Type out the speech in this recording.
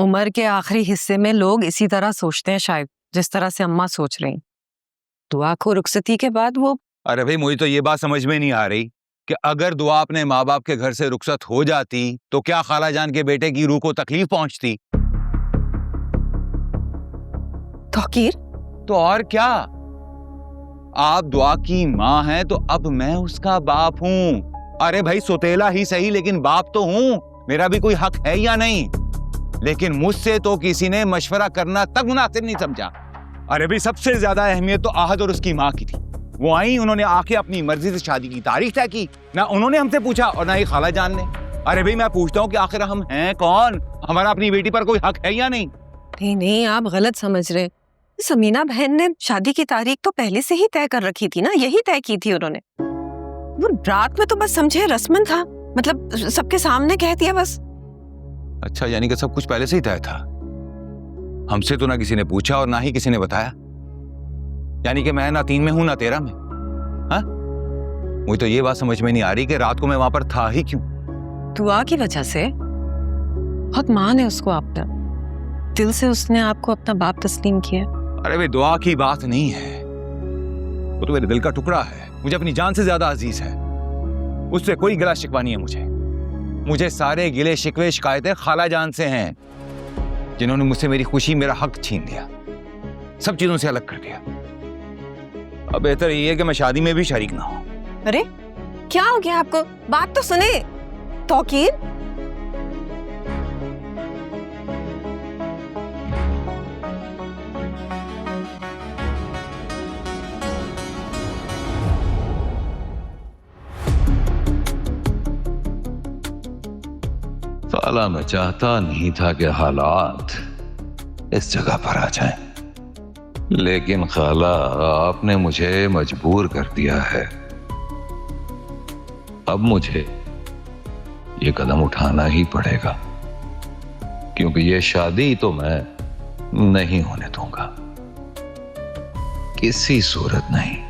उम्र के आखिरी हिस्से में लोग इसी तरह सोचते हैं शायद, जिस तरह से अम्मा सोच रही। दुआ को रुखसती के बाद वो। अरे भाई मुझे तो ये बात समझ में नहीं आ रही कि अगर दुआ अपने माँ बाप के घर से रुखसत हो जाती तो क्या खाला जान के बेटे की रूह को तकलीफ पहुंचती? तौकीर, तो और क्या, आप दुआ की माँ हैं तो अब मैं उसका बाप हूं। अरे भाई सोतेला ही सही लेकिन बाप तो हूं, मेरा भी कोई हक है या नहीं? लेकिन मुझसे तो किसी ने मशवरा करना तक मुनासिब नहीं समझा। अरे भाई सबसे ज्यादा अहमियत तो आहद और उसकी माँ की थी। वो आई, उन्होंने आके अपनी मर्जी से शादी की तारीख तय की, ना उन्होंने हमसे पूछा और ना ही खाला जान ने। अरे भाई मैं पूछता हूँ कि आखिर हम हैं कौन? हमारा अपनी बेटी पर कोई हक है या नहीं? नहीं नहीं, आप गलत समझ रहे। समीना बहन ने शादी की तारीख तो पहले से ही तय कर रखी थी ना, यही तय की थी उन्होंने। वो रात में तो बस समझे रस्मन था, मतलब सबके सामने कह दिया बस। अच्छा, यानी कि सब कुछ पहले से ही तय था। हमसे तो ना किसी ने पूछा और ना ही किसी ने बताया। यानी कि मैं ना 3 में हूं ना 13 में। हाँ, मुझे तो ये बात समझ में नहीं आ रही कि रात को मैं वहां पर था ही क्यों? दुआ की वजह से। बहुत मान है उसको आपने, दिल से उसने आपको अपना बाप तस्लीम किया। अरे भाई दुआ की बात नहीं है, वो तो मेरे दिल का टुकड़ा है, मुझे अपनी जान से ज्यादा अजीज है। उससे कोई गिला शिकवा नहीं है मुझे सारे गिले शिकवे शिकायतें खाला जान से हैं, जिन्होंने मुझसे मेरी खुशी, मेरा हक छीन दिया, सब चीजों से अलग कर दिया। अब बेहतर ये है कि मैं शादी में भी शरीक ना हूं। अरे क्या हो गया आपको? बात तो सुने तौकीर। साला मैं चाहता नहीं था कि हालात इस जगह पर आ जाएं, लेकिन खाला आपने मुझे मजबूर कर दिया है। अब मुझे ये कदम उठाना ही पड़ेगा, क्योंकि ये शादी तो मैं नहीं होने दूंगा, किसी सूरत नहीं।